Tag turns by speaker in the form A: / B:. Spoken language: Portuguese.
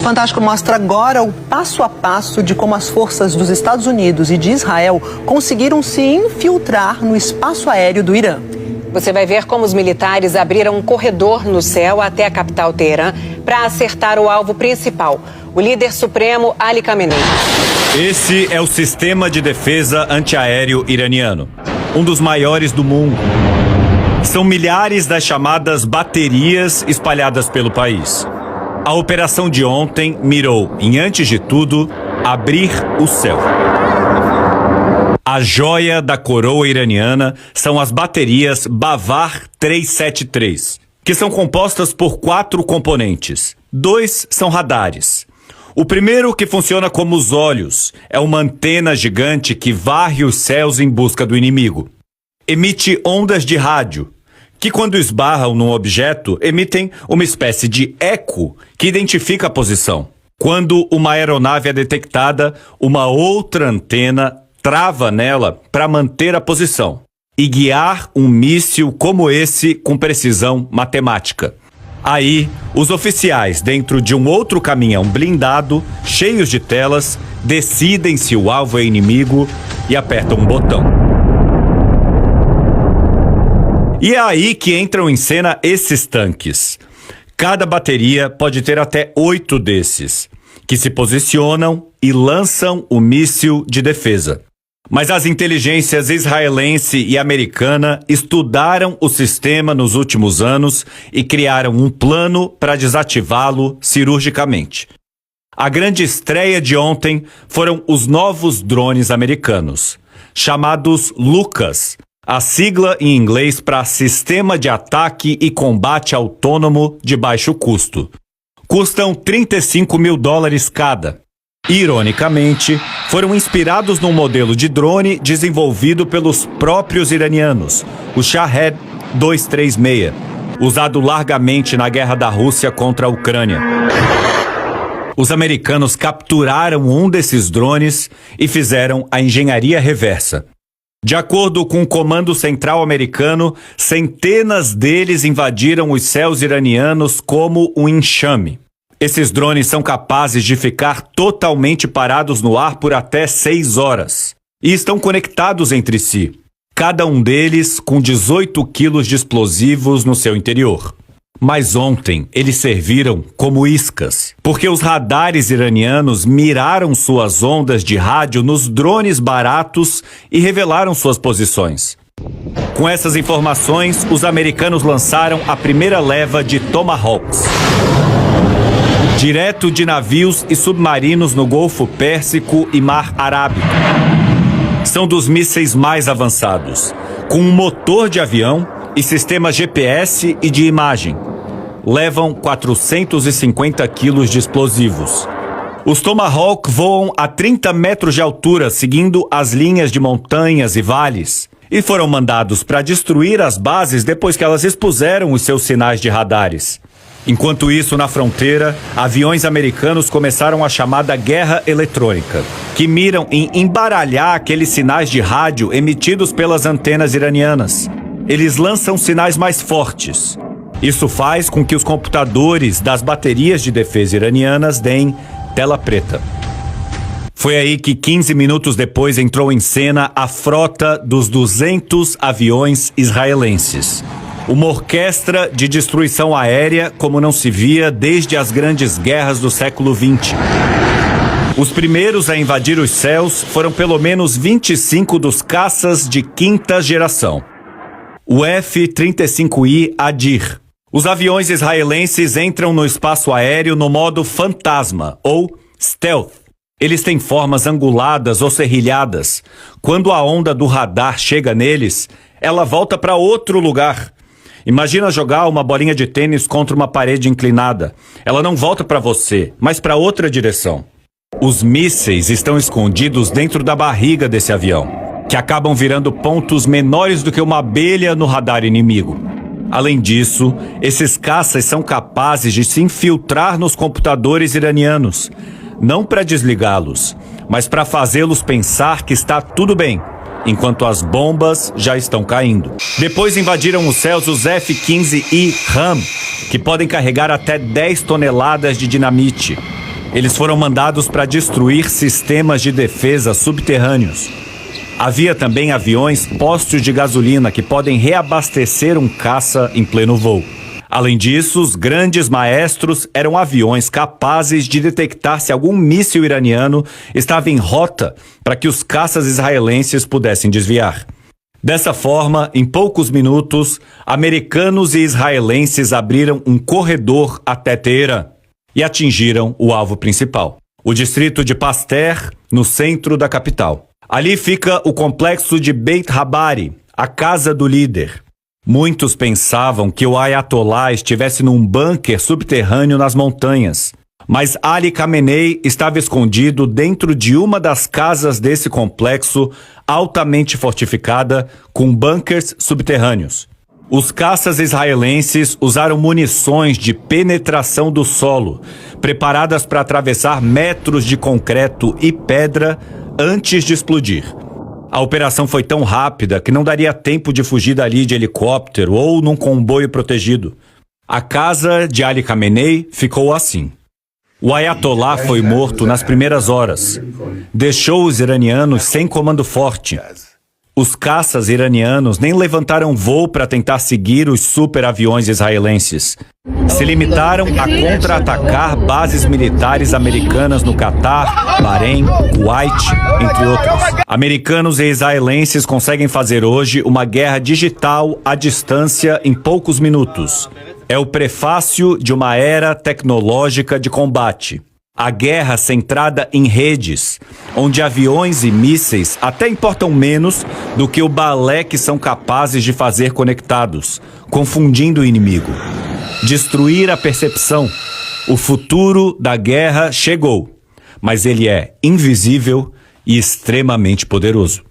A: Fantástico mostra agora o passo a passo de como as forças dos Estados Unidos e de Israel conseguiram se infiltrar no espaço aéreo do Irã.
B: Você vai ver como os militares abriram um corredor no céu até a capital Teherã para acertar o alvo principal, o líder supremo Ali Khamenei.
C: Esse é o sistema de defesa antiaéreo iraniano, um dos maiores do mundo. São milhares das chamadas baterias espalhadas pelo país. A operação de ontem mirou em, antes de tudo, abrir o céu. A joia da coroa iraniana são as baterias Bavar 373, que são compostas por 4 componentes. 2 são radares. O primeiro, que funciona como os olhos, é uma antena gigante que varre os céus em busca do inimigo. Emite ondas de rádio, que quando esbarram num objeto, emitem uma espécie de eco que identifica a posição. Quando uma aeronave é detectada, uma outra antena trava nela para manter a posição e guiar um míssil como esse com precisão matemática. Aí, os oficiais, dentro de um outro caminhão blindado, cheios de telas, decidem se o alvo é inimigo e apertam um botão. E é aí que entram em cena esses tanques. Cada bateria pode ter até 8 desses, que se posicionam e lançam o míssil de defesa. Mas as inteligências israelense e americana estudaram o sistema nos últimos anos e criaram um plano para desativá-lo cirurgicamente. A grande estreia de ontem foram os novos drones americanos, chamados LUCAS, a sigla em inglês para Sistema de Ataque e Combate Autônomo de Baixo Custo. Custam $35 mil cada. Ironicamente, foram inspirados num modelo de drone desenvolvido pelos próprios iranianos, o Shahed 236, usado largamente na guerra da Rússia contra a Ucrânia. Os americanos capturaram um desses drones e fizeram a engenharia reversa. De acordo com o Comando Central americano, centenas deles invadiram os céus iranianos como um enxame. Esses drones são capazes de ficar totalmente parados no ar por até 6 horas e estão conectados entre si, cada um deles com 18 quilos de explosivos no seu interior. Mas ontem eles serviram como iscas, porque os radares iranianos miraram suas ondas de rádio nos drones baratos e revelaram suas posições. Com essas informações, os americanos lançaram a primeira leva de Tomahawks, direto de navios e submarinos no Golfo Pérsico e Mar Arábico. São dos mísseis mais avançados, com um motor de avião e sistema GPS e de imagem. Levam 450 quilos de explosivos. Os Tomahawk voam a 30 metros de altura, seguindo as linhas de montanhas e vales, e foram mandados para destruir as bases depois que elas expuseram os seus sinais de radares. Enquanto isso, na fronteira, aviões americanos começaram a chamada guerra eletrônica, que miram em embaralhar aqueles sinais de rádio emitidos pelas antenas iranianas. Eles lançam sinais mais fortes. Isso faz com que os computadores das baterias de defesa iranianas deem tela preta. Foi aí que 15 minutos depois entrou em cena a frota dos 200 aviões israelenses. Uma orquestra de destruição aérea como não se via desde as grandes guerras do século XX. Os primeiros a invadir os céus foram pelo menos 25 dos caças de quinta geração. O F-35I Adir. Os aviões israelenses entram no espaço aéreo no modo fantasma, ou stealth. Eles têm formas anguladas ou serrilhadas. Quando a onda do radar chega neles, ela volta para outro lugar. Imagina jogar uma bolinha de tênis contra uma parede inclinada. Ela não volta para você, mas para outra direção. Os mísseis estão escondidos dentro da barriga desse avião, que acabam virando pontos menores do que uma abelha no radar inimigo. Além disso, esses caças são capazes de se infiltrar nos computadores iranianos, não para desligá-los, mas para fazê-los pensar que está tudo bem, enquanto as bombas já estão caindo. Depois invadiram os céus os F-15I Ram, que podem carregar até 10 toneladas de dinamite. Eles foram mandados para destruir sistemas de defesa subterrâneos. Havia também aviões postos de gasolina que podem reabastecer um caça em pleno voo. Além disso, os grandes maestros eram aviões capazes de detectar se algum míssil iraniano estava em rota para que os caças israelenses pudessem desviar. Dessa forma, em poucos minutos, americanos e israelenses abriram um corredor até Teherã e atingiram o alvo principal, o distrito de Pasteur, no centro da capital. Ali fica o complexo de Beit Habari, a casa do líder. Muitos pensavam que o Ayatollah estivesse num bunker subterrâneo nas montanhas, mas Ali Khamenei estava escondido dentro de uma das casas desse complexo altamente fortificada com bunkers subterrâneos. Os caças israelenses usaram munições de penetração do solo, preparadas para atravessar metros de concreto e pedra antes de explodir. A operação foi tão rápida que não daria tempo de fugir dali de helicóptero ou num comboio protegido. A casa de Ali Khamenei ficou assim. O Ayatollah foi morto nas primeiras horas. Deixou os iranianos sem comando forte. Os caças iranianos nem levantaram voo para tentar seguir os superaviões israelenses. Se limitaram a contra-atacar bases militares americanas no Catar, Bahrein, Kuwait, entre outros. Americanos e israelenses conseguem fazer hoje uma guerra digital à distância em poucos minutos. É o prefácio de uma era tecnológica de combate. A guerra centrada em redes, onde aviões e mísseis até importam menos do que o balé que são capazes de fazer conectados, confundindo o inimigo. Destruir a percepção. O futuro da guerra chegou, mas ele é invisível e extremamente poderoso.